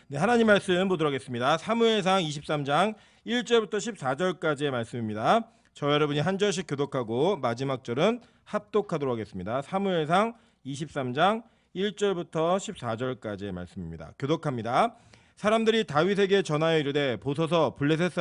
네, 하나님 말씀 보도록 하겠습니다. 사무엘상 23장 1절부터 14절까지의 말씀입니다. 저 여러분이 한 절씩 교독하고 마지막 절은 합독하도록 하겠습니다. 사무엘상 23장 1절부터 14절까지의 말씀입니다. 교독합니다. 사람들이 다윗에게 전하여 이르되 보소서 블레셋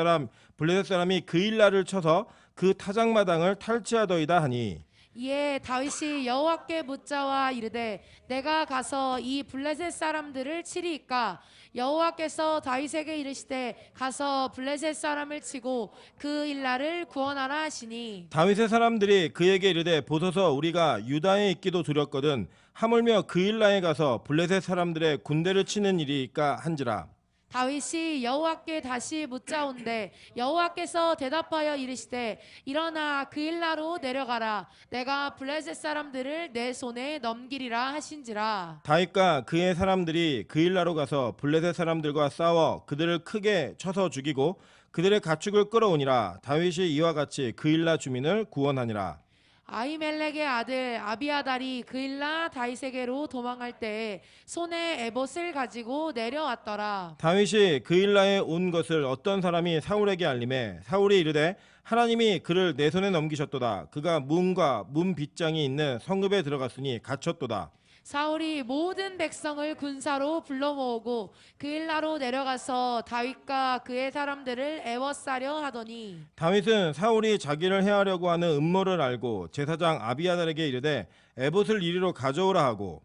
사람이 그일라를 쳐서 그 타작마당을 탈취하더이다 하니 이에 다윗이 여호와께 묻자와 이르되 내가 가서 이 블레셋 사람들을 치리이까 여호와께서 다윗에게 이르시되 가서 블레셋 사람을 치고 그 일라를 구원하라 하시니 다윗의 사람들이 그에게 이르되 보소서 우리가 유다에 있기도 두렵거든 하물며 그일라에 가서 블레셋 사람들의 군대를 치는 일이니까 한지라. 다윗이 여호와께 다시 묻자온데 여호와께서 대답하여 이르시되 일어나 그일라로 내려가라 내가 블레셋 사람들을 내 손에 넘기리라 하신지라. 다윗과 그의 사람들이 그일라로 가서 블레셋 사람들과 싸워 그들을 크게 쳐서 죽이고 그들의 가축을 끌어오니라. 다윗이 이와 같이 그일라 주민을 구원하니라. 아히멜렉의 아들 아비아달이 그일라 다윗에게로 도망할 때에 손에 에봇을 가지고 내려왔더라. 다윗이 그일라에 온 것을 어떤 사람이 사울에게 알림해 사울이 이르되 하나님이 그를 내 손에 넘기셨도다. 그가 문과 문 빗장이 있는 성읍에 들어갔으니 갇혔도다. 사울이 모든 백성을 군사로 불러 모으고 그일라로 내려가서 다윗과 그의 사람들을 애워싸려 하더니 다윗은 사울이 자기를 해하려고 하는 음모를 알고 제사장 아비아달에게 이르되 에봇을 이리로 가져오라 하고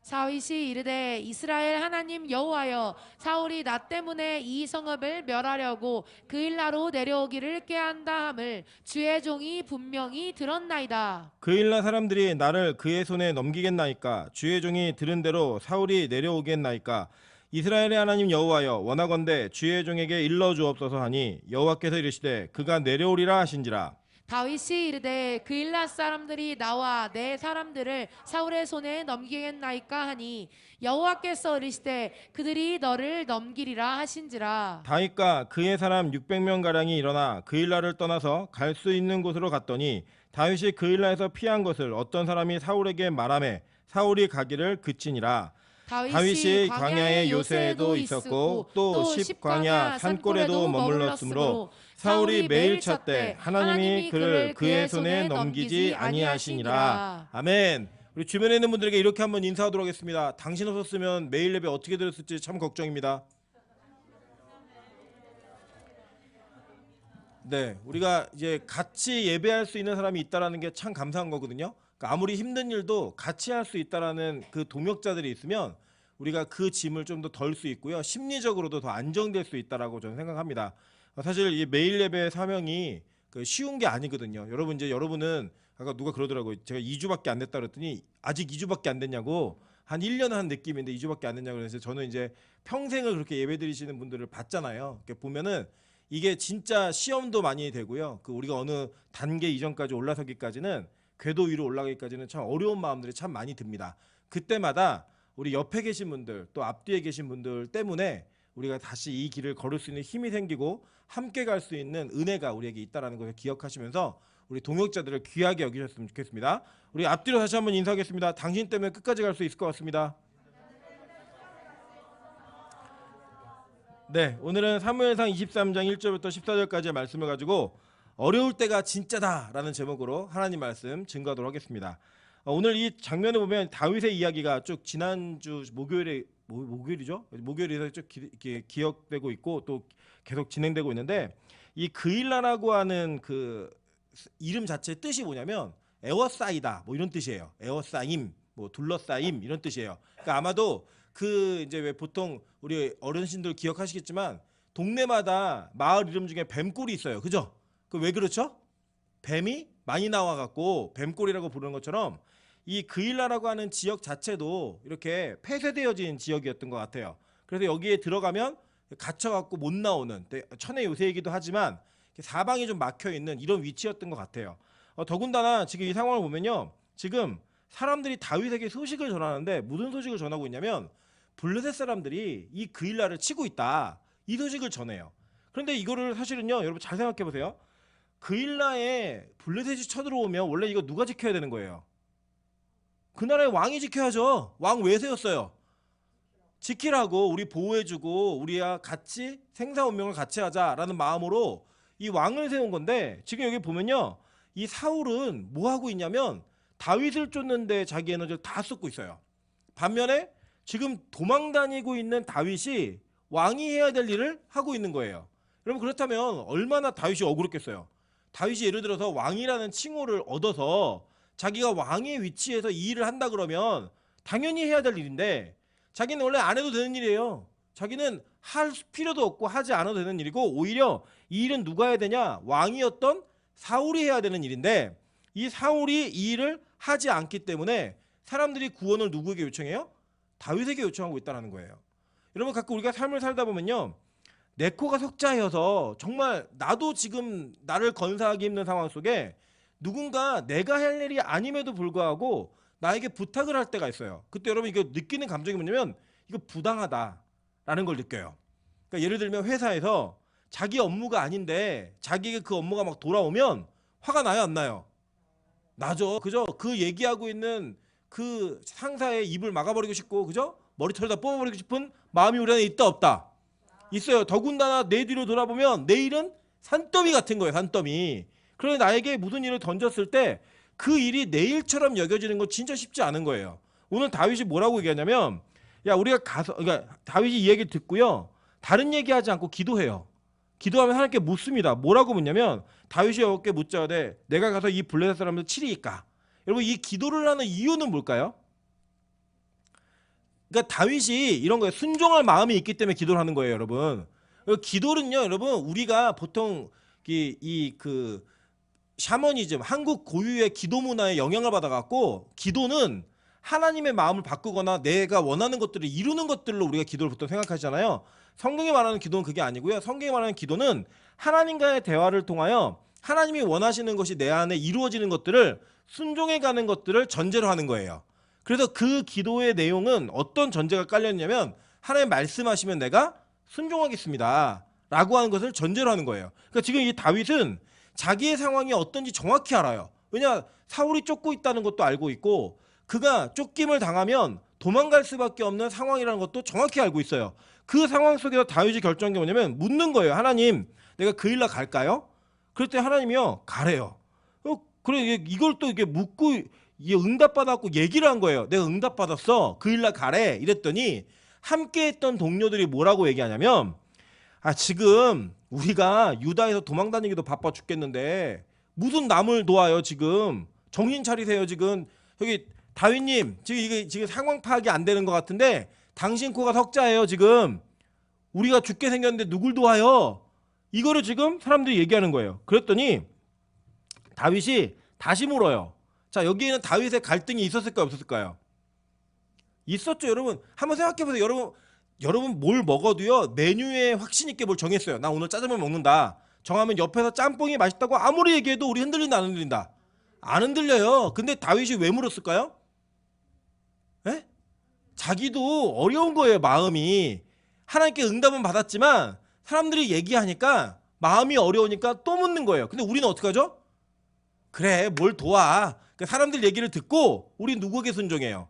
다윗이 이르되 이스라엘 하나님 여호와여 사울이 나 때문에 이 성읍을 멸하려고 그일라로 내려오기를 꾀한다 함을 주의 종이 분명히 들었나이다. 그일라 사람들이 나를 그의 손에 넘기겠나이까 주의 종이 들은 대로 사울이 내려오겠나이까 이스라엘의 하나님 여호와여 원하건대 주의 종에게 일러 주옵소서 하니 여호와께서 이르시되 그가 내려오리라 하신지라. 다윗이 이르되 그일라 사람들이 나와 내 사람들을 사울의 손에 넘기겠나이까 하니 여호와께서 이르시되 그들이 너를 넘기리라 하신지라. 다윗과 그의 사람 600명 가량이 일어나 그일라를 떠나서 갈 수 있는 곳으로 갔더니 다윗이 그일라에서 피한 것을 어떤 사람이 사울에게 말하매 사울이 가기를 그치니라. 다윗이 광야의 요새에도 있었고 또 십광야 산골에도 머물렀으므로 사울이 매일 찾되 하나님이 그를 그의 손에 넘기지 아니하시니라. 아멘. 우리 주변에 있는 분들에게 이렇게 한번 인사하도록 하겠습니다. 당신 없었으면 매일 예배 어떻게 드렸을지 참 걱정입니다. 네, 우리가 이제 같이 예배할 수 있는 사람이 있다라는 게 참 감사한 거거든요. 그러니까 아무리 힘든 일도 같이 할 수 있다라는 그 동역자들이 있으면 우리가 그 짐을 좀 더 덜 수 있고요. 심리적으로도 더 안정될 수 있다라고 저는 생각합니다. 사실 이 매일 예배 사명이 쉬운 게 아니거든요. 여러분 이제 여러분은 아까 누가 그러더라고요. 제가 2주밖에 안 됐다 그랬더니 아직 2주밖에 안 됐냐고 한 1년 한 느낌인데 2주밖에 안 됐냐고 그래서 저는 이제 평생을 그렇게 예배 드리시는 분들을 봤잖아요. 이렇게 보면은 이게 진짜 시험도 많이 되고요. 그 우리가 어느 단계 이전까지 올라서기까지는 궤도 위로 올라가기까지는 참 어려운 마음들이 참 많이 듭니다. 그때마다 우리 옆에 계신 분들 또 앞뒤에 계신 분들 때문에 우리가 다시 이 길을 걸을 수 있는 힘이 생기고 함께 갈 수 있는 은혜가 우리에게 있다는 것을 기억하시면서 우리 동역자들을 귀하게 여기셨으면 좋겠습니다. 우리 앞뒤로 다시 한번 인사하겠습니다. 당신 때문에 끝까지 갈 수 있을 것 같습니다. 네, 오늘은 사무엘상 23장 1절부터 14절까지의 말씀을 가지고 어려울 때가 진짜다라는 제목으로 하나님 말씀 증거하도록 하겠습니다. 오늘 이 장면을 보면 다윗의 이야기가 쭉 지난주 목요일이죠? 목요일에서 쭉 기억되고 있고 또 계속 진행되고 있는데 이 그일라라고 하는 그 이름 자체의 뜻이 뭐냐면 에워싸이다 뭐 이런 뜻이에요. 에워싸임, 뭐 둘러싸임 이런 뜻이에요. 그러니까 아마도 그 이제 왜 보통 우리 어르신들 기억하시겠지만 동네마다 마을 이름 중에 뱀골이 있어요. 그죠? 그 왜 그렇죠? 뱀이 많이 나와갖고 뱀골이라고 부르는 것처럼 이 그일라라고 하는 지역 자체도 이렇게 폐쇄되어진 지역이었던 것 같아요. 그래서 여기에 들어가면 갇혀갖고 못 나오는 천의 요새이기도 하지만 사방이 좀 막혀있는 이런 위치였던 것 같아요. 더군다나 지금 이 상황을 보면요. 지금 사람들이 다윗에게 소식을 전하는데 무슨 소식을 전하고 있냐면 블레셋 사람들이 이 그일라를 치고 있다. 이 소식을 전해요. 그런데 이거를 사실은요. 여러분 잘 생각해 보세요. 그일라에 블레셋이 쳐들어오면 원래 이거 누가 지켜야 되는 거예요? 그 나라의 왕이 지켜야죠. 왕 왜 세웠어요? 지키라고 우리 보호해주고 우리와 같이 생사 운명을 같이 하자라는 마음으로 이 왕을 세운 건데 지금 여기 보면요. 이 사울은 뭐 하고 있냐면 다윗을 쫓는데 자기 에너지를 다 쏟고 있어요. 반면에 지금 도망 다니고 있는 다윗이 왕이 해야 될 일을 하고 있는 거예요. 여러분 그렇다면 얼마나 다윗이 억울했겠어요. 다윗이 예를 들어서 왕이라는 칭호를 얻어서 자기가 왕의 위치에서 이 일을 한다 그러면 당연히 해야 될 일인데 자기는 원래 안 해도 되는 일이에요. 자기는 할 필요도 없고 하지 않아도 되는 일이고 오히려 이 일은 누가 해야 되냐? 왕이었던 사울이 해야 되는 일인데 이 사울이 이 일을 하지 않기 때문에 사람들이 구원을 누구에게 요청해요? 다윗에게 요청하고 있다는 거예요. 여러분 가끔 우리가 삶을 살다 보면요. 내 코가 석자여서 정말 나도 지금 나를 건사하기 힘든 상황 속에 누군가 내가 할 일이 아님에도 불구하고 나에게 부탁을 할 때가 있어요. 그때 여러분 이거 느끼는 감정이 뭐냐면 이거 부당하다라는 걸 느껴요. 그러니까 예를 들면 회사에서 자기 업무가 아닌데 자기에게 그 업무가 막 돌아오면 화가 나요, 안 나요? 나죠. 그죠? 그 얘기하고 있는 그 상사의 입을 막아버리고 싶고, 그죠? 머리털 다 뽑아버리고 싶은 마음이 우리 안에 있다 없다? 있어요. 더군다나 내 뒤로 돌아보면 내일은 산더미 같은 거예요. 산더미. 그러니 나에게 무슨 일을 던졌을 때 그 일이 내 일처럼 여겨지는 건 진짜 쉽지 않은 거예요. 오늘 다윗이 뭐라고 얘기하냐면 야 우리가 가서 그러니까 다윗이 이 얘기 듣고요. 다른 얘기하지 않고 기도해요. 기도하면 하나님께 묻습니다. 뭐라고 묻냐면 다윗이 여호와께 묻자되 내가 가서 이 블레셋 사람들 치리이까. 여러분 이 기도를 하는 이유는 뭘까요? 그러니까 다윗이 이런 거예요. 순종할 마음이 있기 때문에 기도를 하는 거예요, 여러분. 기도는요, 여러분 우리가 보통 그 샤머니즘, 한국 고유의 기도 문화에 영향을 받아갖고 기도는 하나님의 마음을 바꾸거나 내가 원하는 것들을 이루는 것들로 우리가 기도를 보통 생각하잖아요. 성경에 말하는 기도는 그게 아니고요. 성경에 말하는 기도는 하나님과의 대화를 통하여 하나님이 원하시는 것이 내 안에 이루어지는 것들을 순종해가는 것들을 전제로 하는 거예요. 그래서 그 기도의 내용은 어떤 전제가 깔려있냐면 하나님 말씀하시면 내가 순종하겠습니다 라고 하는 것을 전제로 하는 거예요. 그러니까 지금 이 다윗은 자기의 상황이 어떤지 정확히 알아요. 왜냐 사울이 쫓고 있다는 것도 알고 있고 그가 쫓김을 당하면 도망갈 수밖에 없는 상황이라는 것도 정확히 알고 있어요. 그 상황 속에서 다윗이 결정한 게 뭐냐면 묻는 거예요. 하나님 내가 그 일로 갈까요? 그럴 때 하나님이요 가래요. 그래 이걸 또 이게 묻고 이게 응답받았고 얘기를 한 거예요. 내가 응답받았어. 그 일로 가래. 이랬더니 함께했던 동료들이 뭐라고 얘기하냐면 지금 우리가 유다에서 도망 다니기도 바빠 죽겠는데 무슨 남을 도와요 지금. 정신 차리세요 지금. 여기 다윗님 지금 이게 지금 상황 파악이 안 되는 것 같은데 당신 코가 석자예요 지금. 우리가 죽게 생겼는데 누굴 도와요? 이거를 지금 사람들이 얘기하는 거예요. 그랬더니 다윗이 다시 물어요. 자 여기에는 다윗의 갈등이 있었을까요 없었을까요? 있었죠. 여러분 한번 생각해보세요. 여러분 뭘 먹어도요 메뉴에 확신 있게 뭘 정했어요. 나 오늘 짜장면 먹는다. 정하면 옆에서 짬뽕이 맛있다고 아무리 얘기해도 우리 흔들린다 안 흔들린다? 안 흔들려요. 근데 다윗이 왜 물었을까요? 에? 자기도 어려운 거예요 마음이. 하나님께 응답은 받았지만 사람들이 얘기하니까 마음이 어려우니까 또 묻는 거예요. 근데 우리는 어떡하죠? 그래 뭘 도와. 그러니까 사람들 얘기를 듣고 우리 누구에게 순종해요?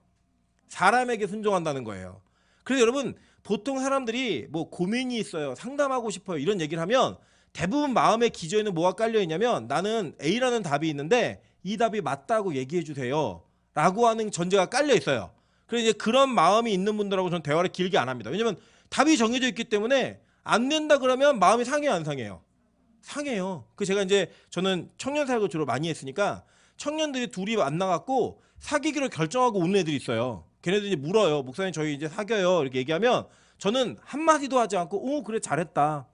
사람에게 순종한다는 거예요. 그래서 여러분 보통 사람들이 뭐 고민이 있어요. 상담하고 싶어요. 이런 얘기를 하면 대부분 마음의 기저에는 뭐가 깔려 있냐면 나는 A라는 답이 있는데 이 답이 맞다고 얘기해 주세요. 라고 하는 전제가 깔려 있어요. 그래서 이제 그런 마음이 있는 분들하고 저는 대화를 길게 안 합니다. 왜냐면 답이 정해져 있기 때문에 안 된다 그러면 마음이 상해요, 안 상해요? 상해요. 그 제가 이제 저는 청년 사역을 주로 많이 했으니까 청년들이 둘이 만나갖고 사귀기로 결정하고 오는 애들이 있어요. 걔네들이 물어요. 목사님 저희 이제 사겨요. 이렇게 얘기하면 저는 한마디도 하지 않고 오 그래 잘했다.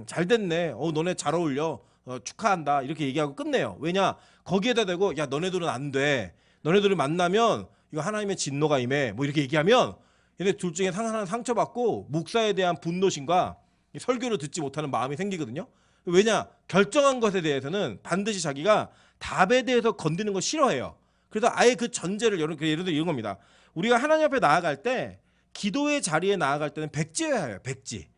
잘 됐네. 너네 잘 어울려. 축하한다. 이렇게 얘기하고 끝내요. 왜냐? 거기에다 대고 야 너네들은 안 돼. 너네들을 만나면 이거 하나님의 진노가 임해. 뭐 이렇게 얘기하면 얘네 둘 중에 하나는 상처받고 목사에 대한 분노심과 설교를 듣지 못하는 마음이 생기거든요. 왜냐? 결정한 것에 대해서는 반드시 자기가 답에 대해서 건드는 거 싫어해요. 그래서 아예 그 전제를 예를 들어 이런 겁니다. 우리가 하나님 앞에 나아갈 때 기도의 자리에 나아갈 때는 백지여야 해요. 백지.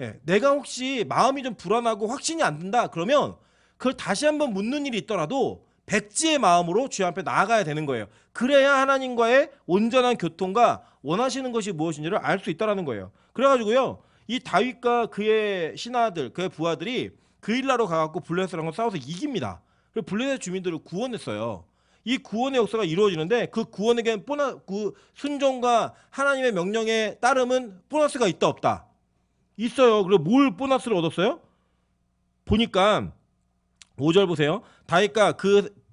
예, 내가 혹시 마음이 좀 불안하고 확신이 안 든다 그러면 그걸 다시 한번 묻는 일이 있더라도 백지의 마음으로 주님 앞에 나아가야 되는 거예요. 그래야 하나님과의 온전한 교통과 원하시는 것이 무엇인지를 알 수 있다라는 거예요. 그래가지고요, 이 다윗과 그의 신하들, 그의 부하들이 그일라로 가갖고 블레셋이랑 싸워서 이깁니다. 그리고 블레셋 주민들을 구원했어요. 이 구원의 역사가 이루어지는데 그 구원에겐 그 순종과 하나님의 명령에 따름은 보너스가 있다 없다? 있어요. 그리고 뭘 보너스를 얻었어요? 보니까 5절 보세요. 다윗과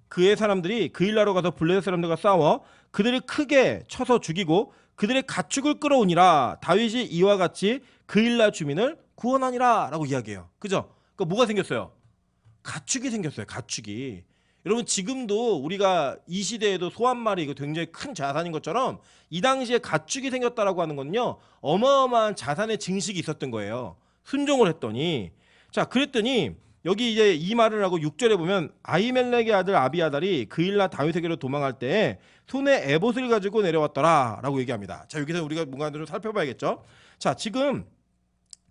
그의 사람들이 그일라로 가서 블레셋 사람들과 싸워 그들을 크게 쳐서 죽이고 그들의 가축을 끌어오니라. 다윗이 이와 같이 그일라 주민을 구원하니라 라고 이야기해요. 그죠? 그러니까 뭐가 생겼어요? 가축이 생겼어요. 가축이. 여러분 지금도 우리가 이 시대에도 소 한 마리 이거 굉장히 큰 자산인 것처럼 이 당시에 가축이 생겼다라고 하는 건요, 어마어마한 자산의 증식이 있었던 거예요. 순종을 했더니. 자, 그랬더니 여기 이제 이 말을 하고 6절에 보면 아히멜렉의 아들 아비아달이 그일라 다윗에게로 도망할 때 손에 에봇을 가지고 내려왔더라라고 얘기합니다. 자, 여기서 우리가 뭔가 좀 살펴봐야겠죠. 자, 지금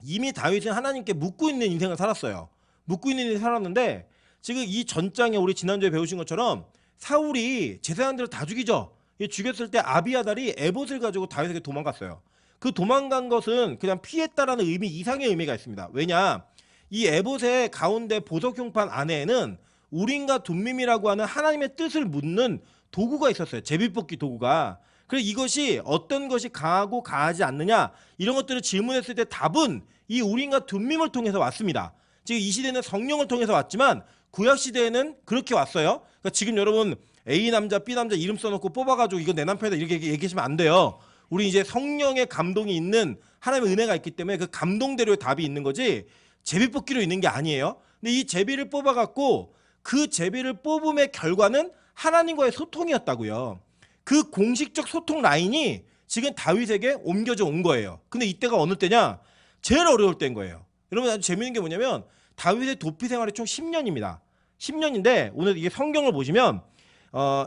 이미 다윗은 하나님께 묻고 있는 인생을 살았어요. 묻고 있는 인생을 살았는데 지금 이 전장에 우리 지난주에 배우신 것처럼 사울이 제사장들을 다 죽이죠. 죽였을 때 아비아달이 에봇을 가지고 다윗에게 도망갔어요. 그 도망간 것은 그냥 피했다라는 의미 이상의 의미가 있습니다. 왜냐? 이 에봇의 가운데 보석 흉판 안에는 우림과 둠밈이라고 하는 하나님의 뜻을 묻는 도구가 있었어요. 제비뽑기 도구가. 그래서 이것이 어떤 것이 강하고 강하지 않느냐 이런 것들을 질문했을 때 답은 이 우림과 둠밈을 통해서 왔습니다. 지금 이 시대는 성령을 통해서 왔지만 구약 시대에는 그렇게 왔어요. 그러니까 지금 여러분 A 남자 B 남자 이름 써놓고 뽑아가지고 이거 내 남편이다 이렇게 얘기하시면 안 돼요. 우리 이제 성령의 감동이 있는 하나님의 은혜가 있기 때문에 그 감동대로의 답이 있는 거지 제비뽑기로 있는 게 아니에요. 근데 이 제비를 뽑아갖고 그 제비를 뽑음의 결과는 하나님과의 소통이었다고요. 그 공식적 소통 라인이 지금 다윗에게 옮겨져 온 거예요. 근데 이때가 어느 때냐? 제일 어려울 때인 거예요. 여러분 아주 재밌는 게 뭐냐면 다윗의 도피 생활이 총 10년입니다. 10년인데 오늘 이게 성경을 보시면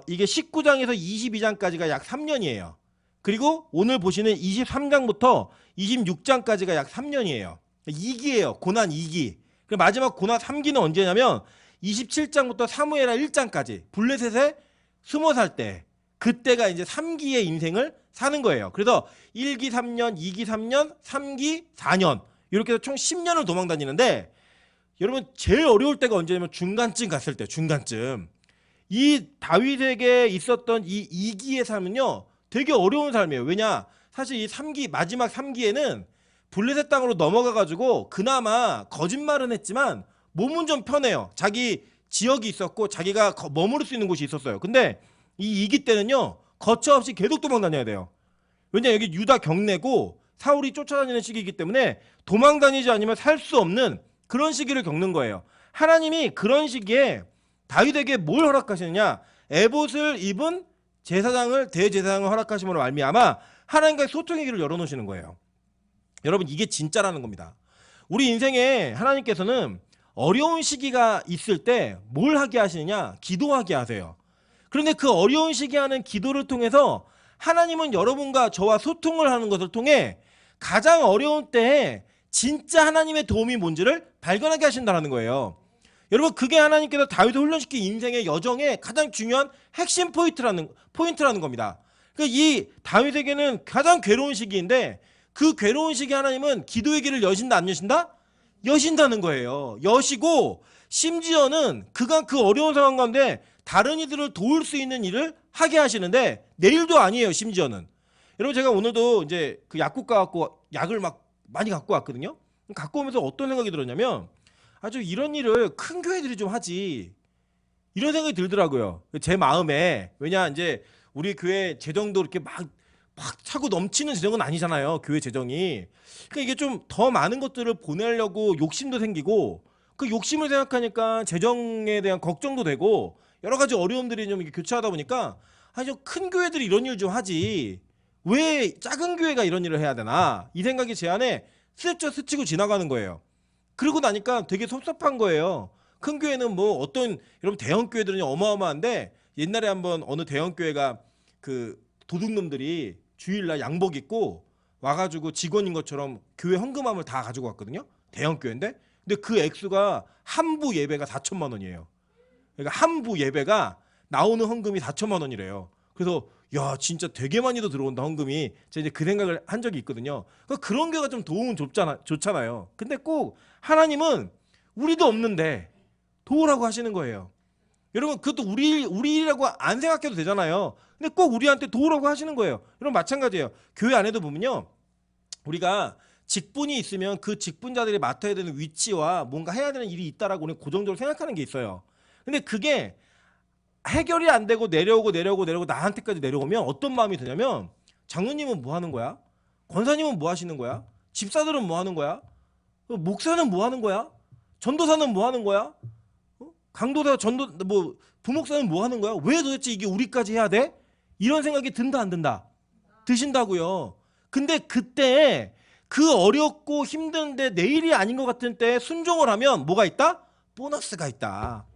이게 19장에서 22장까지가 약 3년이에요. 그리고 오늘 보시는 23장부터 26장까지가 약 3년이에요. 2기예요. 고난 2기. 그리고 마지막 고난 3기는 언제냐면 27장부터 사무엘하 1장까지 블레셋에 20살 때 그때가 이제 3기의 인생을 사는 거예요. 그래서 1기 3년, 2기 3년, 3기 4년 이렇게 해서 총 10년을 도망 다니는데 여러분 제일 어려울 때가 언제냐면 중간쯤 갔을 때 중간쯤 이 다윗에게 있었던 이 2기의 삶은요 되게 어려운 삶이에요. 왜냐 사실 이 3기 마지막 3기에는 블레셋 땅으로 넘어가가지고 그나마 거짓말은 했지만 몸은 좀 편해요. 자기 지역이 있었고 자기가 머무를 수 있는 곳이 있었어요. 근데 이 2기 때는요 거처 없이 계속 도망 다녀야 돼요. 왜냐 여기 유다 경내고 사울이 쫓아다니는 시기이기 때문에 도망 다니지 않으면 살 수 없는 그런 시기를 겪는 거예요. 하나님이 그런 시기에 다윗에게 뭘 허락하시느냐? 에봇을 입은 대제사장을 허락하심으로 말미암아 하나님과의 소통의 길을 열어놓으시는 거예요. 여러분 이게 진짜라는 겁니다. 우리 인생에 하나님께서는 어려운 시기가 있을 때 뭘 하게 하시느냐? 기도하게 하세요. 그런데 그 어려운 시기에 하는 기도를 통해서 하나님은 여러분과 저와 소통을 하는 것을 통해 가장 어려운 때에 진짜 하나님의 도움이 뭔지를 발견하게 하신다는 거예요. 여러분 그게 하나님께서 다윗을 훈련시킨 인생의 여정의 가장 중요한 핵심 포인트라는 겁니다. 그러니까 이 다윗에게는 가장 괴로운 시기인데 그 괴로운 시기에 하나님은 기도의 길을 여신다 안 여신다? 여신다는 거예요. 여시고 심지어는 그가 그 어려운 상황 가운데 다른 이들을 도울 수 있는 일을 하게 하시는데 내일도 아니에요. 심지어는 여러분 제가 오늘도 이제 그 약국 가갖고 약을 막 많이 갖고 왔거든요. 갖고 오면서 어떤 생각이 들었냐면 아주 이런 일을 큰 교회들이 좀 하지 이런 생각이 들더라고요. 제 마음에. 왜냐 이제 우리 교회 재정도 이렇게 막 차고 넘치는 재정은 아니잖아요. 교회 재정이. 그러니까 이게 좀 더 많은 것들을 보내려고 욕심도 생기고 그 욕심을 생각하니까 재정에 대한 걱정도 되고 여러 가지 어려움들이 좀 이렇게 교차하다 보니까 아니 좀 큰 교회들이 이런 일 좀 하지 왜 작은 교회가 이런 일을 해야 되나 이 생각이 제 안에 슬쩍 스치고 지나가는 거예요. 그러고 나니까 되게 섭섭한 거예요. 큰 교회는 뭐 어떤 여러분 대형 교회들은 어마어마한데 옛날에 한번 어느 대형 교회가 그 도둑놈들이 주일날 양복 입고 와가지고 직원인 것처럼 교회 헌금함을 다 가지고 왔거든요. 대형 교회인데 근데 그 액수가 한부 예배가 4천만 원이에요. 그러니까 한부 예배가 나오는 헌금이 4천만 원이래요. 그래서 야 진짜 되게 많이도 들어온다 헌금이. 제가 이제 그 생각을 한 적이 있거든요. 그러니까 그런 게가 좀 도움은 좋잖아요. 근데 꼭 하나님은 우리도 없는데 도우라고 하시는 거예요. 여러분 그것도 우리 일이라고 안 생각해도 되잖아요. 근데 꼭 우리한테 도우라고 하시는 거예요. 여러분 마찬가지예요. 교회 안에도 보면요, 우리가 직분이 있으면 그 직분자들이 맡아야 되는 위치와 뭔가 해야 되는 일이 있다라고 우리는 고정적으로 생각하는 게 있어요. 근데 그게 해결이 안 되고 내려오고 나한테까지 내려오면 어떤 마음이 드냐면, 장로님은 뭐 하는 거야? 권사님은 뭐 하시는 거야? 집사들은 뭐 하는 거야? 목사는 뭐 하는 거야? 전도사는 뭐 하는 거야? 강도사, 뭐 부목사는 뭐 하는 거야? 왜 도대체 이게 우리까지 해야 돼? 이런 생각이 든다 안 든다? 드신다고요. 근데 그때 그 어렵고 힘든데 내일이 아닌 것 같은 때 순종을 하면 뭐가 있다? 보너스가 있다.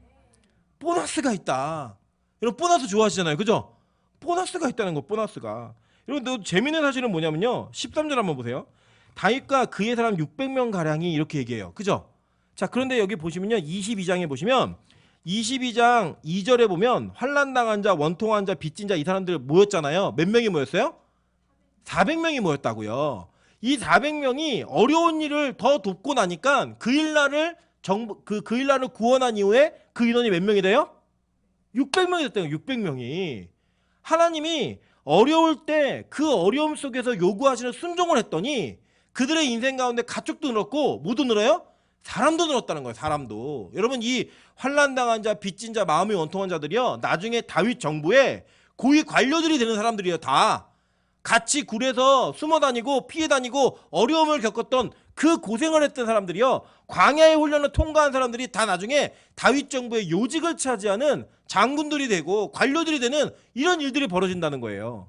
보너스가 있다. 여러분 보너스 좋아하시잖아요. 그죠? 보너스가 있다는 거, 보너스가. 여러분 또 재미있는 사실은 뭐냐면요, 13절 한번 보세요. 다윗과 그의 사람 600명 가량이 이렇게 얘기해요. 그죠? 자, 그런데 여기 보시면요, 22장에 보시면 22장 2절에 보면 환난당한 자, 원통한 자, 빚진 자, 이 사람들 모였잖아요. 몇 명이 모였어요? 400명이 모였다고요. 이 400명이 어려운 일을 더 돕고 나니까 그 일날을 구원한 이후에 그 인원이 몇 명이 돼요? 600명이 됐대요. 600명이. 하나님이 어려울 때 그 어려움 속에서 요구하시는 순종을 했더니 그들의 인생 가운데 가축도 늘었고 뭐도 늘어요? 사람도 늘었다는 거예요. 사람도. 여러분 이 환난당한 자, 빚진 자, 마음이 원통한 자들이요, 나중에 다윗 정부에 고위 관료들이 되는 사람들이에요. 다 같이 굴에서 숨어 다니고 피해 다니고 어려움을 겪었던 그 고생을 했던 사람들이요, 광야의 훈련을 통과한 사람들이 다 나중에 다윗 정부의 요직을 차지하는 장군들이 되고 관료들이 되는 이런 일들이 벌어진다는 거예요.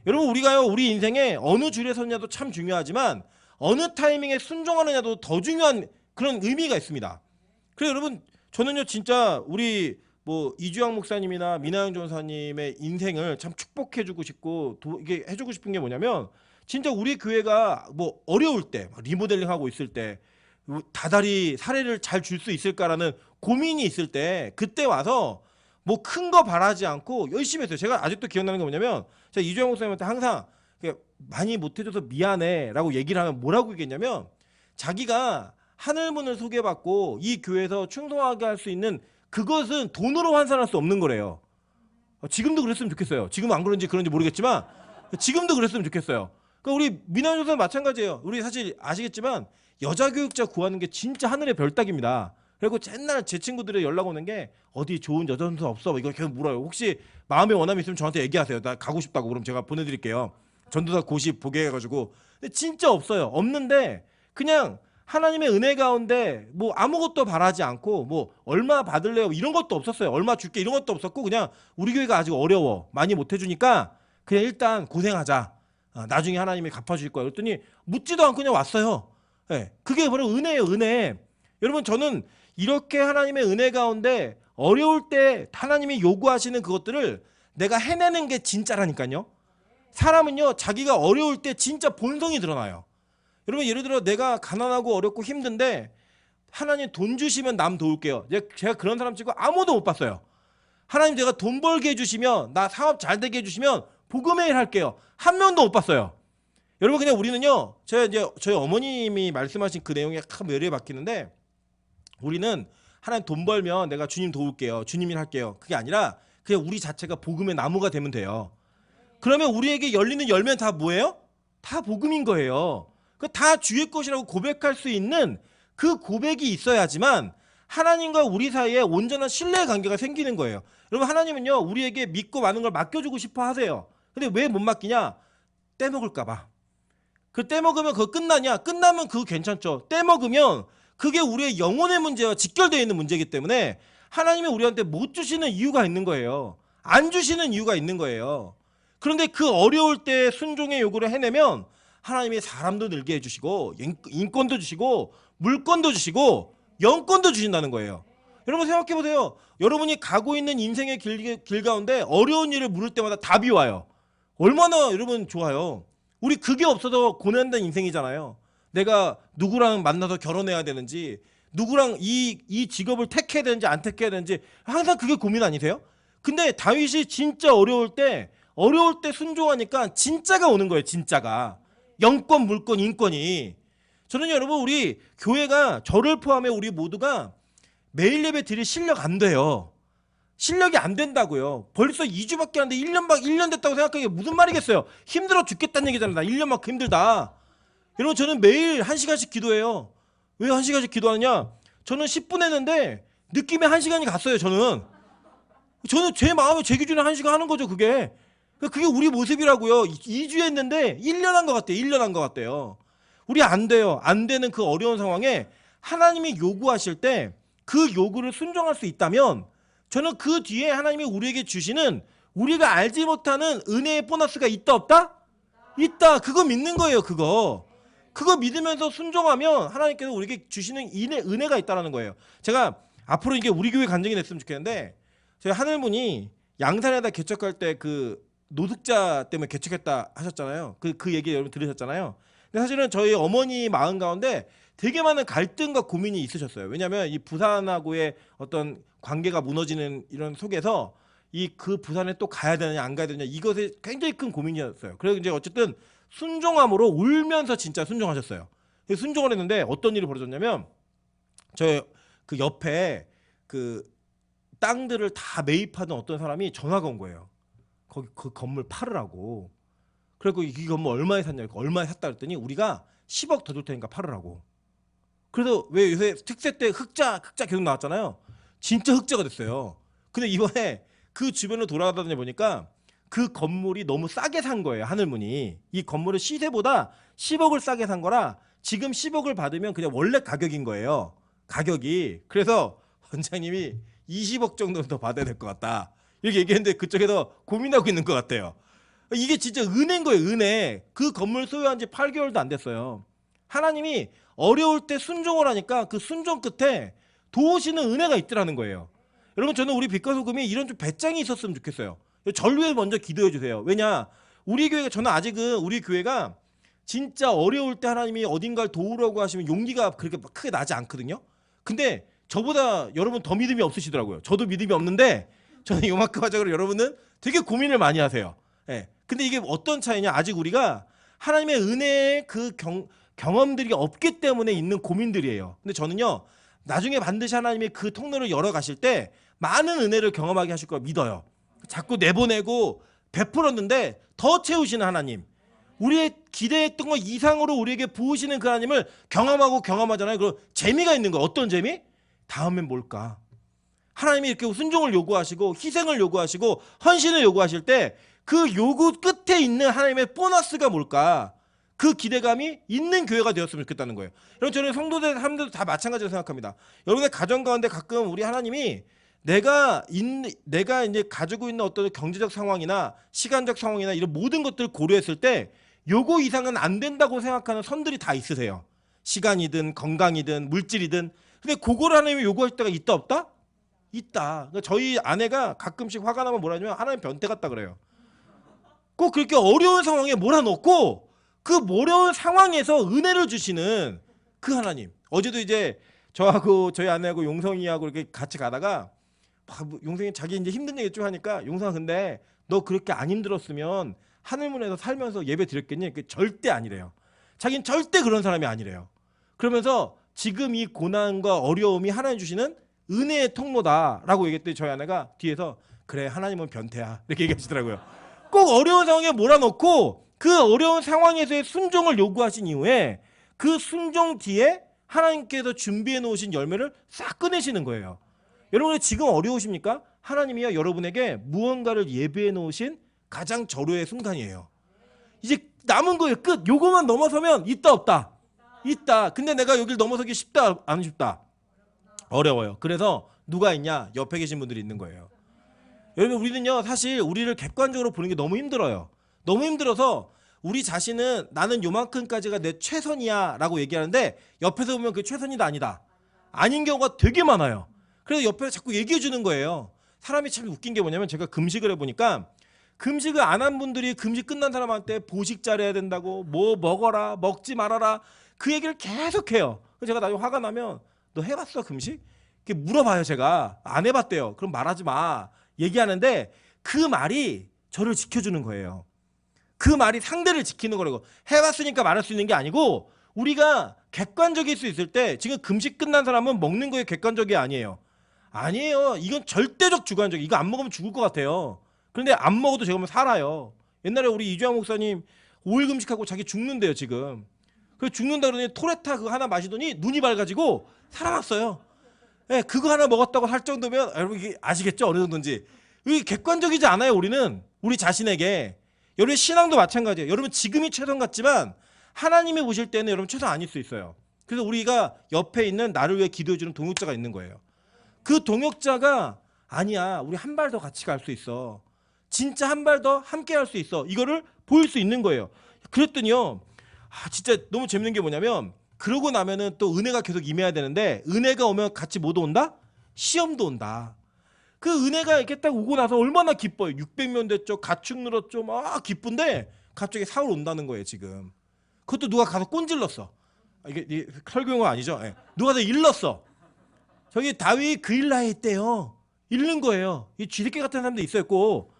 여러분 우리가요, 우리 인생에 어느 줄에 섰냐도 참 중요하지만 어느 타이밍에 순종하느냐도 더 중요한 그런 의미가 있습니다. 그래서 여러분 저는요 진짜 우리 뭐 이주영 목사님이나 민하영 전사님의 인생을 참 축복해주고 싶고 이게 해주고 싶은 게 뭐냐면, 진짜 우리 교회가 뭐 어려울 때, 리모델링하고 있을 때, 다달이 사례를 잘 줄 수 있을까라는 고민이 있을 때 그때 와서 뭐 큰 거 바라지 않고 열심히 했어요. 제가 아직도 기억나는 게 뭐냐면, 제가 이주영 목사님한테 항상 많이 못해줘서 미안해라고 얘기를 하면 뭐라고 얘기했냐면, 자기가 하늘문을 소개받고 이 교회에서 충성하게 할 수 있는 그것은 돈으로 환산할 수 없는 거래요. 지금도 그랬으면 좋겠어요. 지금 안 그런지 모르겠지만 지금도 그랬으면 좋겠어요. 그러니까 우리 민하영 선생 마찬가지예요. 우리 사실 아시겠지만 여자 교육자 구하는 게 진짜 하늘의 별따기입니다. 그리고 옛날 제 친구들이 연락 오는 게 어디 좋은 여자 선수 없어? 이거 계속 물어요. 혹시 마음에 원함이 있으면 저한테 얘기하세요. 나 가고 싶다고. 그럼 제가 보내드릴게요. 전도사 고시 보게 해가지고. 근데 진짜 없어요. 없는데 그냥 하나님의 은혜 가운데 뭐 아무것도 바라지 않고 뭐 얼마 받을래요 이런 것도 없었어요. 얼마 줄게 이런 것도 없었고, 그냥 우리 교회가 아직 어려워, 많이 못 해주니까 그냥 일단 고생하자, 나중에 하나님이 갚아주실 거야. 그랬더니 묻지도 않고 그냥 왔어요. 네, 그게 바로 은혜예요. 은혜. 여러분 저는 이렇게 하나님의 은혜 가운데 어려울 때 하나님이 요구하시는 그것들을 내가 해내는 게 진짜라니까요. 사람은요 자기가 어려울 때 진짜 본성이 드러나요. 여러분 예를 들어 내가 가난하고 어렵고 힘든데 하나님 돈 주시면 남 도울게요. 제가 그런 사람 치고 아무도 못 봤어요. 하나님 제가 돈 벌게 해주시면, 나 사업 잘 되게 해주시면 복음의 일 할게요. 한 명도 못 봤어요. 여러분 그냥 우리는요, 제가 이제 저희 어머님이 말씀하신 그 내용에 참 매력에 박히는데, 우리는 하나님 돈 벌면 내가 주님 도울게요, 주님 일 할게요, 그게 아니라 그냥 우리 자체가 복음의 나무가 되면 돼요. 그러면 우리에게 열리는 열매는 다 뭐예요? 다 복음인 거예요. 그 다 주의 것이라고 고백할 수 있는 그 고백이 있어야지만 하나님과 우리 사이에 온전한 신뢰의 관계가 생기는 거예요. 여러분 하나님은요 우리에게 믿고 많은 걸 맡겨주고 싶어 하세요. 근데 왜 못 맡기냐? 떼먹을까 봐. 그 떼먹으면 그거 끝나냐? 끝나면 그거 괜찮죠. 떼먹으면 그게 우리의 영혼의 문제와 직결되어 있는 문제이기 때문에 하나님이 우리한테 못 주시는 이유가 있는 거예요. 안 주시는 이유가 있는 거예요. 그런데 그 어려울 때 순종의 요구를 해내면 하나님이 사람도 늘게 해주시고 인권도 주시고 물권도 주시고 영권도 주신다는 거예요. 여러분 생각해보세요. 여러분이 가고 있는 인생의 길 가운데 어려운 일을 물을 때마다 답이 와요. 얼마나 여러분 좋아요. 우리 그게 없어서 고난된 인생이잖아요. 내가 누구랑 만나서 결혼해야 되는지, 누구랑 이 직업을 택해야 되는지 안 택해야 되는지 항상 그게 고민 아니세요? 근데 다윗이 진짜 어려울 때 어려울 때 순종하니까 진짜가 오는 거예요. 진짜가. 영권, 물권, 인권이. 저는 여러분 우리 교회가 저를 포함해 우리 모두가 매일 예배 드릴 실력 안 돼요. 실력이 안 된다고요. 벌써 2주밖에 안 돼. 1년 됐다고 생각하기에 무슨 말이겠어요. 힘들어 죽겠다는 얘기잖아요. 나 1년만큼 힘들다. 여러분 저는 매일 1시간씩 기도해요. 왜 1시간씩 기도하느냐? 저는 10분 했는데 느낌에 1시간이 갔어요. 저는 제 마음에 제 기준에 1시간 하는 거죠. 그게 우리 모습이라고요. 2주 했는데 1년 한 것 같아요. 1년 한 것 같대요. 우리 안 돼요. 안 되는 그 어려운 상황에 하나님이 요구하실 때 그 요구를 순종할 수 있다면 저는 그 뒤에 하나님이 우리에게 주시는 우리가 알지 못하는 은혜의 보너스가 있다 없다? 있다. 그거 믿는 거예요. 그거 믿으면서 순종하면 하나님께서 우리에게 주시는 은혜가 있다라는 거예요. 제가 앞으로 이게 우리 교회 간증이 됐으면 좋겠는데 저희 하늘분이 양산에다 개척할 때 그 노숙자 때문에 개척했다 하셨잖아요. 그 얘기 여러분 들으셨잖아요. 근데 사실은 저희 어머니 마음 가운데 되게 많은 갈등과 고민이 있으셨어요. 왜냐하면 이 부산하고의 어떤 관계가 무너지는 이런 속에서 그 부산에 또 가야 되느냐 안 가야 되느냐 이것에 굉장히 큰 고민이었어요. 그래서 이제 어쨌든 순종함으로 울면서 진짜 순종하셨어요. 순종을 했는데 어떤 일이 벌어졌냐면 저 그 옆에 그 땅들을 다 매입하던 어떤 사람이 전화가 온 거예요. 거기 그 건물 팔으라고. 그리고 이 건물 얼마에 샀냐? 얼마에 샀다 그랬더니 우리가 10억 더 줄 테니까 팔으라고. 그래서 왜 요새 특세 때 흑자 계속 나왔잖아요. 진짜 흑자가 됐어요. 근데 이번에 그 주변을 돌아다녀 보니까 그 건물이 너무 싸게 산 거예요. 하늘문이. 이 건물을 시세보다 10억을 싸게 산 거라 지금 10억을 받으면 그냥 원래 가격인 거예요. 가격이. 그래서 원장님이 20억 정도는 더 받아야 될 것 같다. 이렇게 얘기했는데 그쪽에서 고민하고 있는 것 같아요. 이게 진짜 은혜인 거예요. 은혜. 그 건물 소유한 지 8개월도 안 됐어요. 하나님이 어려울 때 순종을 하니까 그 순종 끝에 도우시는 은혜가 있더라는 거예요. 여러분 저는 우리 빛과 소금이 이런 좀 배짱이 있었으면 좋겠어요. 절 위해 먼저 기도해 주세요. 왜냐? 우리 교회가 저는 아직은 우리 교회가 진짜 어려울 때 하나님이 어딘가를 도우라고 하시면 용기가 그렇게 크게 나지 않거든요. 근데 저보다 여러분 더 믿음이 없으시더라고요. 저도 믿음이 없는데 저는 요만큼 하자고 여러분은 되게 고민을 많이 하세요. 예. 근데 이게 어떤 차이냐? 아직 우리가 하나님의 은혜의 그 경험들이 없기 때문에 있는 고민들이에요. 근데 저는요. 나중에 반드시 하나님이 그 통로를 열어 가실 때 많은 은혜를 경험하게 하실 걸 믿어요. 자꾸 내보내고 베풀었는데 더 채우시는 하나님. 우리의 기대했던 것 이상으로 우리에게 부으시는 그 하나님을 경험하잖아요. 그럼 재미가 있는 거예요. 어떤 재미? 다음엔 뭘까? 하나님이 이렇게 순종을 요구하시고 희생을 요구하시고 헌신을 요구하실 때 그 요구 끝에 있는 하나님의 보너스가 뭘까? 그 기대감이 있는 교회가 되었으면 좋겠다는 거예요. 여러분 저는 성도들 사람들도 다 마찬가지로 생각합니다. 여러분의 가정 가운데 가끔 우리 하나님이 내가 이제 가지고 있는 어떤 경제적 상황이나 시간적 상황이나 이런 모든 것들을 고려했을 때 요거 이상은 안 된다고 생각하는 선들이 다 있으세요. 시간이든 건강이든 물질이든. 근데 그걸 하나님이 요구할 때가 있다 없다? 있다. 그러니까 저희 아내가 가끔씩 화가 나면 뭐라 하냐면 하나님 변태 같다 그래요. 꼭 그렇게 어려운 상황에 몰아넣고 그 어려운 상황에서 은혜를 주시는 그 하나님. 어제도 이제 저하고 저희 아내하고 용성이하고 이렇게 같이 가다가 용성이 자기 이제 힘든 얘기 쭉 하니까 용성아 근데 너 그렇게 안 힘들었으면 하늘문에서 살면서 예배 드렸겠니? 절대 아니래요. 자기는 절대 그런 사람이 아니래요. 그러면서 지금 이 고난과 어려움이 하나님 주시는 은혜의 통로다라고 얘기했더니 저희 아내가 뒤에서 그래 하나님은 변태야 이렇게 얘기하시더라고요. 꼭 어려운 상황에 몰아넣고 그 어려운 상황에서의 순종을 요구하신 이후에 그 순종 뒤에 하나님께서 준비해 놓으신 열매를 싹 꺼내시는 거예요. 여러분 지금 어려우십니까? 하나님이요 여러분에게 무언가를 예비해 놓으신 가장 절호의 순간이에요. 이제 남은 거예요. 끝. 요거만 넘어서면 있다 없다? 있다. 근데 내가 여길 넘어서기 쉽다 안 쉽다? 어려워요. 그래서 누가 있냐? 옆에 계신 분들이 있는 거예요. 여러분 우리는요 사실 우리를 객관적으로 보는 게 너무 힘들어요. 너무 힘들어서 우리 자신은 나는 요만큼까지가 내 최선이야 라고 얘기하는데 옆에서 보면 그게 최선이다 아니다. 아닌 경우가 되게 많아요. 그래서 옆에서 자꾸 얘기해 주는 거예요. 사람이 참 웃긴 게 뭐냐면 제가 금식을 해보니까 금식을 안 한 분들이 금식 끝난 사람한테 보식 잘해야 된다고 뭐 먹어라 먹지 말아라 그 얘기를 계속해요. 그래서 제가 나중에 화가 나면 너 해봤어 금식? 이렇게 물어봐요. 제가 안 해봤대요. 그럼 말하지 마 얘기하는데 그 말이 저를 지켜주는 거예요. 그 말이 상대를 지키는 거라고. 해봤으니까 말할 수 있는 게 아니고 우리가 객관적일 수 있을 때 지금 금식 끝난 사람은 먹는 거에 객관적이 아니에요. 아니에요. 이건 절대적 주관적. 이거 안 먹으면 죽을 것 같아요. 그런데 안 먹어도 제가 보면 살아요. 옛날에 우리 이주영 목사님 5일 금식하고 자기 죽는데요 지금. 그 죽는다 그러더니 토레타 그거 하나 마시더니 눈이 밝아지고 살아났어요. 예, 그거 하나 먹었다고 할 정도면 여러분 이게 아시겠죠? 어느 정도인지. 이게 객관적이지 않아요 우리는. 우리 자신에게. 여러분 신앙도 마찬가지예요. 여러분 지금이 최선 같지만 하나님이 보실 때는 여러분 최선 아닐 수 있어요. 그래서 우리가 옆에 있는 나를 위해 기도해주는 동역자가 있는 거예요. 그 동역자가 아니야 우리 한 발 더 같이 갈 수 있어. 진짜 한 발 더 함께 할 수 있어. 이거를 보일 수 있는 거예요. 그랬더니요. 진짜 너무 재밌는 게 뭐냐면 그러고 나면은 또 은혜가 계속 임해야 되는데 은혜가 오면 같이 못 온다? 시험도 온다. 그 은혜가 이렇게 딱 오고 나서 얼마나 기뻐요. 600명 됐죠. 가축 늘었죠. 막 기쁜데 갑자기 사울 온다는 거예요 지금. 그것도 누가 가서 꼰질렀어. 이게 설교가 아니죠. 예. 누가 더 일렀어. 저기 다윗 그일라에 있대요. 잃는 거예요. 이 쥐새끼 같은 사람도 있었고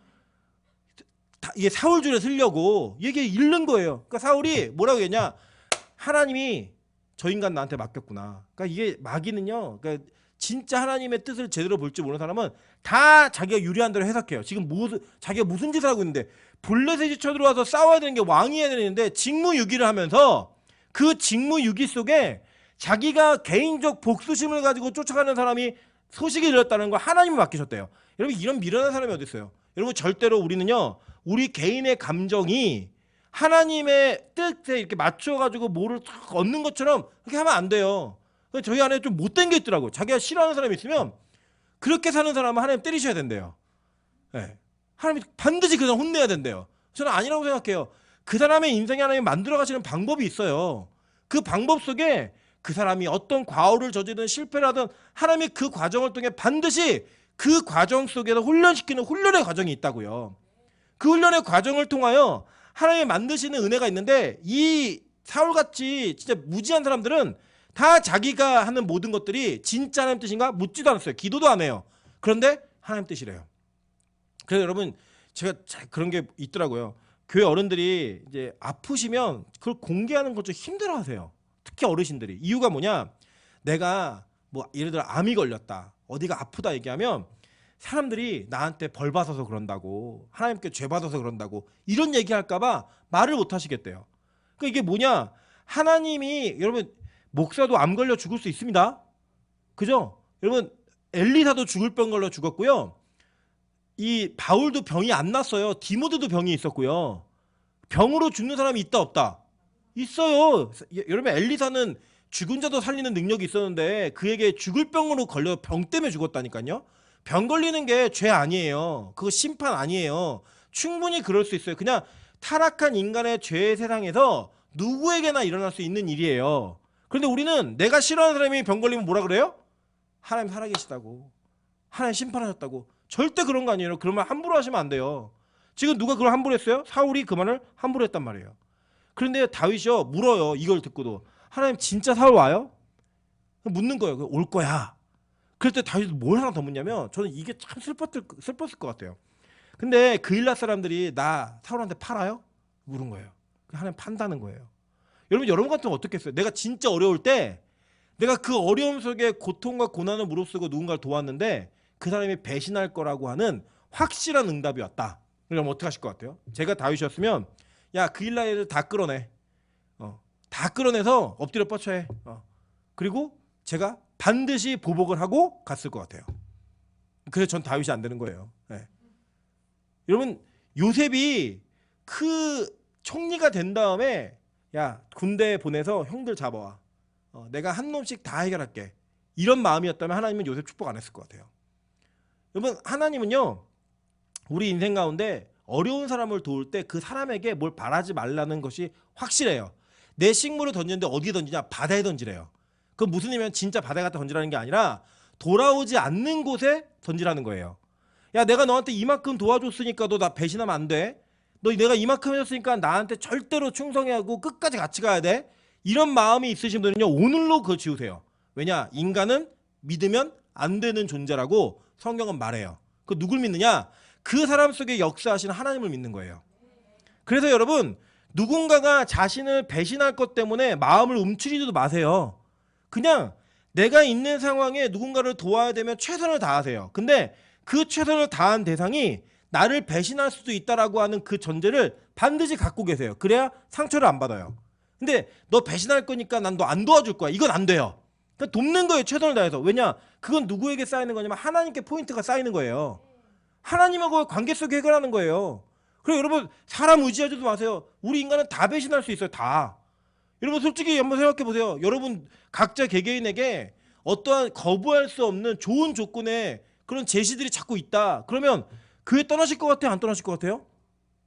이게 사울 줄에 쓰려고 이게 잃는 거예요. 그러니까 사울이 뭐라고 했냐? 하나님이 저 인간 나한테 맡겼구나. 그러니까 이게 마귀는요. 그러니까 진짜 하나님의 뜻을 제대로 볼 줄 모르는 사람은 다 자기가 유리한 대로 해석해요. 지금 자기가 무슨 짓을 하고 있는데 블레셋이 쳐들어와서 싸워야 되는 게 왕이 해야 되는데 직무유기를 하면서 그 직무유기 속에 자기가 개인적 복수심을 가지고 쫓아가는 사람이 소식이 들렸다는 걸 하나님이 맡기셨대요. 여러분 이런 미련한 사람이 어디 있어요? 여러분 절대로 우리는요. 우리 개인의 감정이 하나님의 뜻에 이렇게 맞춰가지고 뭐를 탁 얻는 것처럼 그렇게 하면 안 돼요. 저희 안에 좀 못된 게 있더라고. 자기가 싫어하는 사람이 있으면 그렇게 사는 사람은 하나님 때리셔야 된대요. 네. 하나님이 반드시 그 사람 혼내야 된대요. 저는 아니라고 생각해요. 그 사람의 인생에 하나님 만들어 가시는 방법이 있어요. 그 방법 속에 그 사람이 어떤 과오를 저지르든 실패를 하든 하나님이 그 과정을 통해 반드시 그 과정 속에서 훈련시키는 훈련의 과정이 있다고요. 그 훈련의 과정을 통하여 하나님이 만드시는 은혜가 있는데 이 사울같이 진짜 무지한 사람들은 다 자기가 하는 모든 것들이 진짜 하나님 뜻인가 묻지도 않았어요. 기도도 안 해요. 그런데 하나님 뜻이래요. 그래서 여러분 제가 그런 게 있더라고요. 교회 어른들이 이제 아프시면 그걸 공개하는 걸 좀 힘들어하세요. 특히 어르신들이. 이유가 뭐냐? 내가 뭐 예를 들어 암이 걸렸다. 어디가 아프다 얘기하면 사람들이 나한테 벌 받아서 그런다고 하나님께 죄 받아서 그런다고 이런 얘기할까 봐 말을 못 하시겠대요. 그러니까 이게 뭐냐? 하나님이 여러분 목사도 암 걸려 죽을 수 있습니다. 그죠? 여러분 엘리사도 죽을 병 걸려 죽었고요. 이 바울도 병이 안 났어요. 디모데도 병이 있었고요. 병으로 죽는 사람이 있다 없다? 있어요. 여러분 엘리사는 죽은 자도 살리는 능력이 있었는데 그에게 죽을 병으로 걸려 병 때문에 죽었다니까요. 병 걸리는 게 죄 아니에요. 그거 심판 아니에요. 충분히 그럴 수 있어요. 그냥 타락한 인간의 죄의 세상에서 누구에게나 일어날 수 있는 일이에요. 그런데 우리는 내가 싫어하는 사람이 병 걸리면 뭐라 그래요? 하나님 살아계시다고. 하나님 심판하셨다고. 절대 그런 거 아니에요. 그러면 함부로 하시면 안 돼요. 지금 누가 그걸 함부로 했어요? 사울이 그 말을 함부로 했단 말이에요. 그런데 다윗이요 물어요. 이걸 듣고도 하나님 진짜 사울 와요? 묻는 거예요. 올 거야. 그럴 때 다윗이 뭘 하나 더 묻냐면 저는 이게 참 슬펐을 것 같아요. 근데 그일라 사람들이 나 사울한테 팔아요? 물은 거예요. 하나님 판다는 거예요. 여러분 같으면 어떻겠어요? 내가 진짜 어려울 때 내가 그 어려움 속에 고통과 고난을 무릅쓰고 누군가를 도왔는데 그 사람이 배신할 거라고 하는 확실한 응답이 왔다. 그럼 어떻게 하실 것 같아요? 제가 다윗이었으면 야 그일라 애들 다 끌어내. 다 끌어내서 엎드려 뻗쳐해. 그리고 제가 반드시 보복을 하고 갔을 것 같아요. 그래서 전 다윗이 안 되는 거예요. 네. 여러분 요셉이 그 총리가 된 다음에 야 군대 보내서 형들 잡아와. 내가 한 놈씩 다 해결할게. 이런 마음이었다면 하나님은 요셉 축복 안 했을 것 같아요. 여러분 하나님은요 우리 인생 가운데 어려운 사람을 도울 때 그 사람에게 뭘 바라지 말라는 것이 확실해요. 내 식물을 던지는데 어디에 던지냐? 바다에 던지래요. 그건 무슨 의미냐면 진짜 바다에 갖다 던지라는 게 아니라 돌아오지 않는 곳에 던지라는 거예요. 야 내가 너한테 이만큼 도와줬으니까 너 나 배신하면 안 돼. 너 내가 이만큼 해줬으니까 나한테 절대로 충성해야 하고 끝까지 같이 가야 돼. 이런 마음이 있으신 분은요 오늘로 그거 지우세요. 왜냐? 인간은 믿으면 안 되는 존재라고 성경은 말해요. 그 누굴 믿느냐? 그 사람 속에 역사하시는 하나님을 믿는 거예요. 그래서 여러분, 누군가가 자신을 배신할 것 때문에 마음을 움츠리지도 마세요. 그냥 내가 있는 상황에 누군가를 도와야 되면 최선을 다하세요. 근데 그 최선을 다한 대상이 나를 배신할 수도 있다라고 하는 그 전제를 반드시 갖고 계세요. 그래야 상처를 안 받아요. 근데 너 배신할 거니까 난 너 안 도와줄 거야. 이건 안 돼요. 그러니까 돕는 거예요. 최선을 다해서. 왜냐? 그건 누구에게 쌓이는 거냐면 하나님께 포인트가 쌓이는 거예요. 하나님하고의 관계 속에 해결하는 거예요. 그리고 여러분, 사람 의지하지도 마세요. 우리 인간은 다 배신할 수 있어요. 다. 여러분 솔직히 한번 생각해 보세요. 여러분 각자 개개인에게 어떠한 거부할 수 없는 좋은 조건의 그런 제시들이 자꾸 있다. 그러면 교회 떠나실 것 같아요? 안 떠나실 것 같아요?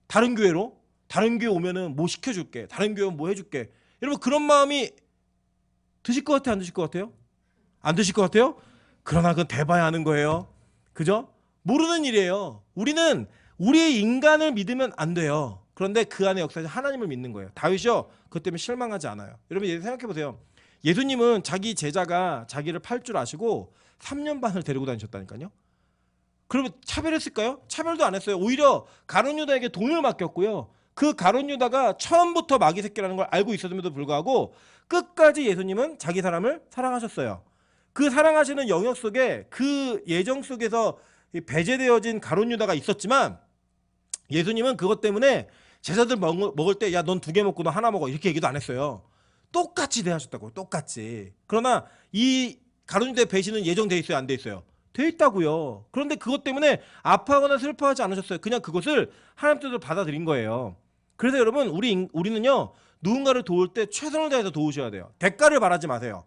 다른 교회로? 다른 교회 오면은 뭐 시켜줄게. 다른 교회 오면 뭐 해줄게. 여러분 그런 마음이 드실 것 같아요? 안 드실 것 같아요? 안 드실 것 같아요? 그러나 그건 대봐야 하는 거예요. 그죠? 모르는 일이에요. 우리는 우리의 인간을 믿으면 안 돼요. 그런데 그 안에 역사에서 하나님을 믿는 거예요. 다윗이요, 그것 때문에 실망하지 않아요. 여러분 생각해 보세요. 예수님은 자기 제자가 자기를 팔 줄 아시고 3년 반을 데리고 다니셨다니까요. 그러면 차별했을까요? 차별도 안 했어요. 오히려 가룟 유다에게 돈을 맡겼고요. 그 가룟 유다가 처음부터 마귀 새끼라는 걸 알고 있었음에도 불구하고 끝까지 예수님은 자기 사람을 사랑하셨어요. 그 사랑하시는 영역 속에 그 예정 속에서 배제되어진 가룟 유다가 있었지만 예수님은 그것 때문에 제자들 먹을 때 야 넌 2개 먹고 너 하나 먹어 이렇게 얘기도 안 했어요. 똑같이 대하셨다고요. 똑같이. 그러나 이 가룟 유다의 배신은 예정돼 있어요? 안 돼 있어요? 돼 있다고요. 그런데 그것 때문에 아파하거나 슬퍼하지 않으셨어요. 그냥 그것을 하나님 뜻으로 받아들인 거예요. 그래서 여러분 우리는요 누군가를 도울 때 최선을 다해서 도우셔야 돼요. 대가를 바라지 마세요.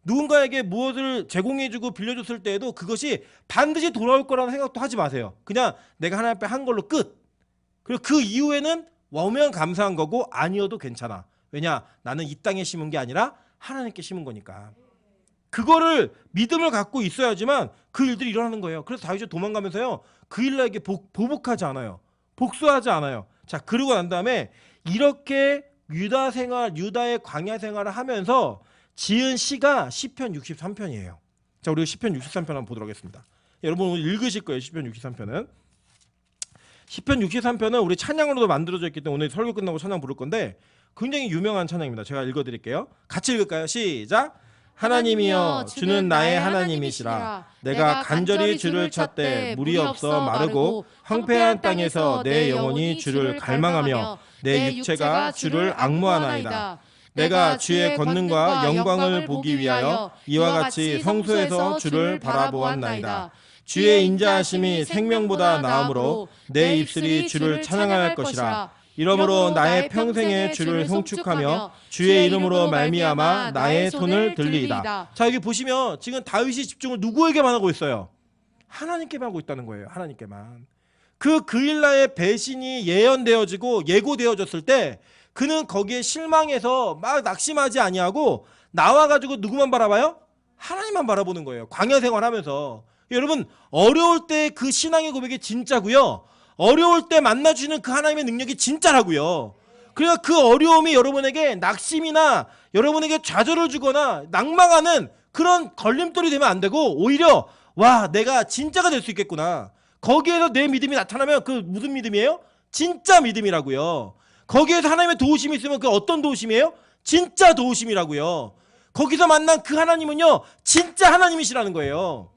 누군가에게 무엇을 제공해주고 빌려줬을 때에도 그것이 반드시 돌아올 거라는 생각도 하지 마세요. 그냥 내가 하나님 앞에 한 걸로 끝. 그리고 그 이후에는 오면 감사한 거고 아니어도 괜찮아. 왜냐? 나는 이 땅에 심은 게 아니라 하나님께 심은 거니까. 그거를 믿음을 갖고 있어야지만 그 일들이 일어나는 거예요. 그래서 다윗이 도망가면서요 그 일에게 보복하지 않아요. 복수하지 않아요. 자, 그러고 난 다음에 이렇게 유다의 광야 생활을 하면서 지은 시가 시편 63편이에요. 자, 우리가 시편 63편 한번 보도록 하겠습니다. 여러분 오늘 읽으실 거예요. 시편 63편은. 시편 63편은 우리 찬양으로도 만들어져 있기 때문에 오늘 설교 끝나고 찬양 부를 건데 굉장히 유명한 찬양입니다. 제가 읽어드릴게요. 같이 읽을까요? 시작. 하나님이여 주는 나의 하나님이시라. 내가 간절히 주를 찾되 물이 없어 마르고 황폐한 땅에서 내 영혼이 주를 갈망하며 내 육체가 주를 앙무하나이다. 내가 주의 권능과 영광을 보기 위하여 이와 같이 성소에서 주를 바라보았나이다. 주의 인자하심이 생명보다 나음으로 내 입술이 주를 찬양할 것이라. 이러므로 나의 평생에 주를 송축하며 주의 이름으로 말미암아 나의 손을 들리이다. 자, 여기 보시면 지금 다윗이 집중을 누구에게만 하고 있어요? 하나님께만 하고 있다는 거예요. 하나님께만. 그 그일라의 배신이 예언되어지고 예고되어졌을 때 그는 거기에 실망해서 막 낙심하지 아니하고 나와가지고 누구만 바라봐요? 하나님만 바라보는 거예요. 광야 생활하면서. 여러분 어려울 때 그 신앙의 고백이 진짜고요. 어려울 때 만나주시는 그 하나님의 능력이 진짜라고요. 그러니까 그 어려움이 여러분에게 낙심이나 여러분에게 좌절을 주거나 낭망하는 그런 걸림돌이 되면 안 되고 오히려 와 내가 진짜가 될 수 있겠구나. 거기에서 내 믿음이 나타나면 그 무슨 믿음이에요? 진짜 믿음이라고요. 거기에서 하나님의 도우심이 있으면 그 어떤 도우심이에요? 진짜 도우심이라고요. 거기서 만난 그 하나님은요 진짜 하나님이시라는 거예요.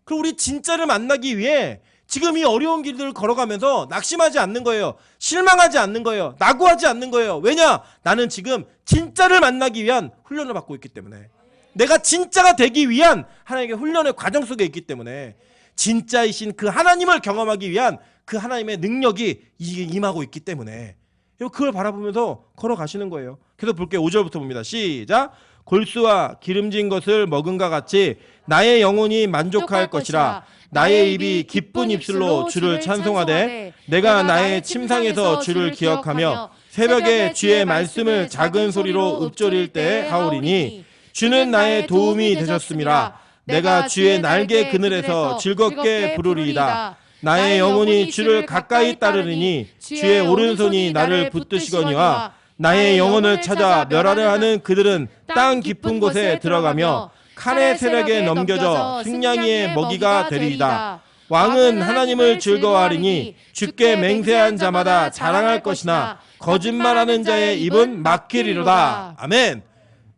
그럼 우리 진짜를 만나기 위해 지금 이 어려운 길들을 걸어가면서 낙심하지 않는 거예요. 실망하지 않는 거예요. 낙오하지 않는 거예요. 왜냐? 나는 지금 진짜를 만나기 위한 훈련을 받고 있기 때문에. 내가 진짜가 되기 위한 하나님의 훈련의 과정 속에 있기 때문에 진짜이신 그 하나님을 경험하기 위한 그 하나님의 능력이 임하고 있기 때문에 그걸 바라보면서 걸어가시는 거예요. 그래서 볼게요. 5절부터 봅니다. 시작. 골수와 기름진 것을 먹은가 같이 나의 영혼이 만족할 것이라. 나의 입이 기쁜 입술로 주를 찬송하되 내가 나의 침상에서 주를 기억하며 새벽에 주의 말씀을 작은 소리로 읊조릴 때에 하오리니 주는 나의 도움이 되셨음이라. 내가 주의 날개 그늘에서 즐겁게 부르리이다. 나의 영혼이 주를 가까이 따르리니 주의 오른손이 나를 붙드시거니와 나의 영혼을 찾아 멸하려 하는 그들은 땅 깊은 곳에 들어가며 칼의 세력에 넘겨져 승냥이의 먹이가 되리이다. 왕은 하나님을 즐거워하리니 주께 맹세한 자마다 자랑할 것이나 거짓말하는 자의 입은 막히리로다. 아멘.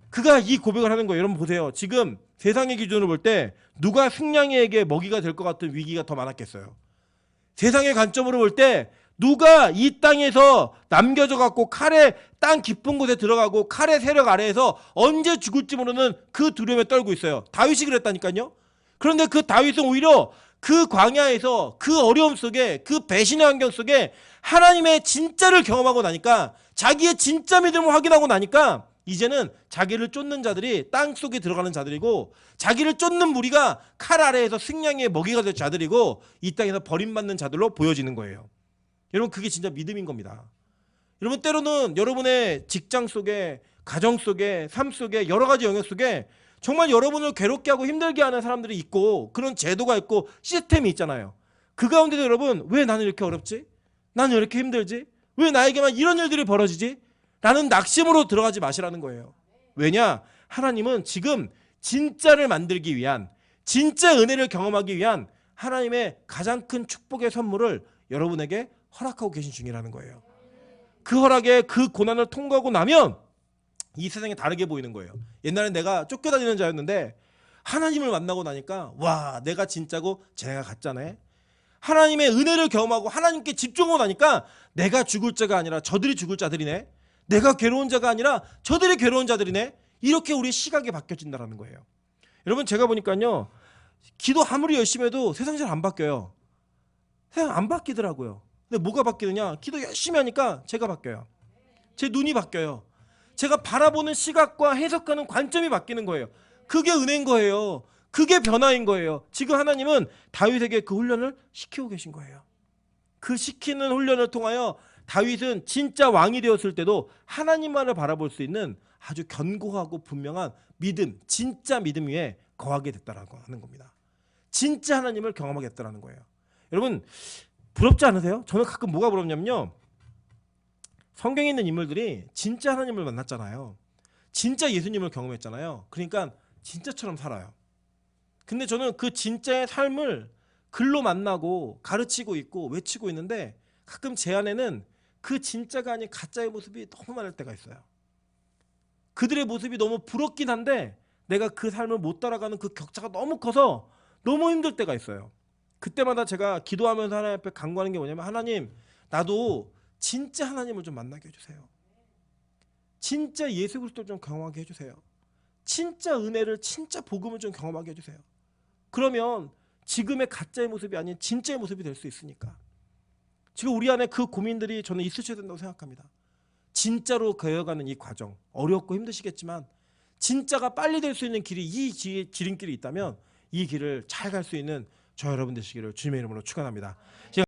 그가 이 고백을 하는 거예요. 여러분 보세요. 지금 세상의 기준으로 볼 때 누가 승냥이에게 먹이가 될 것 같은 위기가 더 많았겠어요. 세상의 관점으로 볼 때 누가 이 땅에서 남겨져 갖고 칼의 땅 깊은 곳에 들어가고 칼의 세력 아래에서 언제 죽을지 모르는 그 두려움에 떨고 있어요. 다윗이 그랬다니까요. 그런데 그 다윗은 오히려 그 광야에서 그 어려움 속에 그 배신의 환경 속에 하나님의 진짜를 경험하고 나니까 자기의 진짜 믿음을 확인하고 나니까 이제는 자기를 쫓는 자들이 땅 속에 들어가는 자들이고 자기를 쫓는 무리가 칼 아래에서 승냥이의 먹이가 될 자들이고 이 땅에서 버림받는 자들로 보여지는 거예요. 여러분 그게 진짜 믿음인 겁니다. 여러분 때로는 여러분의 직장 속에 가정 속에 삶 속에 여러 가지 영역 속에 정말 여러분을 괴롭게 하고 힘들게 하는 사람들이 있고 그런 제도가 있고 시스템이 있잖아요. 그 가운데도 여러분 왜 나는 이렇게 어렵지? 나는 왜 이렇게 힘들지? 왜 나에게만 이런 일들이 벌어지지? 라는 낙심으로 들어가지 마시라는 거예요. 왜냐? 하나님은 지금 진짜를 만들기 위한 진짜 은혜를 경험하기 위한 하나님의 가장 큰 축복의 선물을 여러분에게 허락하고 계신 중이라는 거예요. 그 허락에 그 고난을 통과하고 나면 이 세상이 다르게 보이는 거예요. 옛날에 내가 쫓겨다니는 자였는데 하나님을 만나고 나니까 와 내가 진짜고 쟤가 가짜네. 하나님의 은혜를 경험하고 하나님께 집중하고 나니까 내가 죽을 자가 아니라 저들이 죽을 자들이네. 내가 괴로운 자가 아니라 저들이 괴로운 자들이네. 이렇게 우리의 시각이 바뀌어진다는 거예요. 여러분 제가 보니까요. 기도 아무리 열심히 해도 세상 잘 안 바뀌어요. 세상 안 바뀌더라고요. 근데 뭐가 바뀌느냐? 기도 열심히 하니까 제가 바뀌어요. 제 눈이 바뀌어요. 제가 바라보는 시각과 해석하는 관점이 바뀌는 거예요. 그게 은혜인 거예요. 그게 변화인 거예요. 지금 하나님은 다윗에게 그 훈련을 시키고 계신 거예요. 그 시키는 훈련을 통하여 다윗은 진짜 왕이 되었을 때도 하나님만을 바라볼 수 있는 아주 견고하고 분명한 믿음, 진짜 믿음 위에 거하게 됐다라고 하는 겁니다. 진짜 하나님을 경험하게 됐다라는 거예요. 여러분 부럽지 않으세요? 저는 가끔 뭐가 부럽냐면요. 성경에 있는 인물들이 진짜 하나님을 만났잖아요. 진짜 예수님을 경험했잖아요. 그러니까 진짜처럼 살아요. 근데 저는 그 진짜의 삶을 글로 만나고 가르치고 있고 외치고 있는데 가끔 제 안에는 그 진짜가 아닌 가짜의 모습이 너무 많을 때가 있어요. 그들의 모습이 너무 부럽긴 한데 내가 그 삶을 못 따라가는 그 격차가 너무 커서 너무 힘들 때가 있어요. 그때마다 제가 기도하면서 하나님 앞에 간구하는 게 뭐냐면 하나님 나도 진짜 하나님을 좀 만나게 해주세요. 진짜 예수 그리스도를 좀 경험하게 해주세요. 진짜 은혜를 진짜 복음을 좀 경험하게 해주세요. 그러면 지금의 가짜의 모습이 아닌 진짜의 모습이 될 수 있으니까. 지금 우리 안에 그 고민들이 저는 있으셔야 된다고 생각합니다. 진짜로 되어가는 이 과정 어렵고 힘드시겠지만 진짜가 빨리 될 수 있는 길이 이 지름길이 있다면 이 길을 잘 갈 수 있는 저 여러분 되시기를 주님의 이름으로 축원합니다.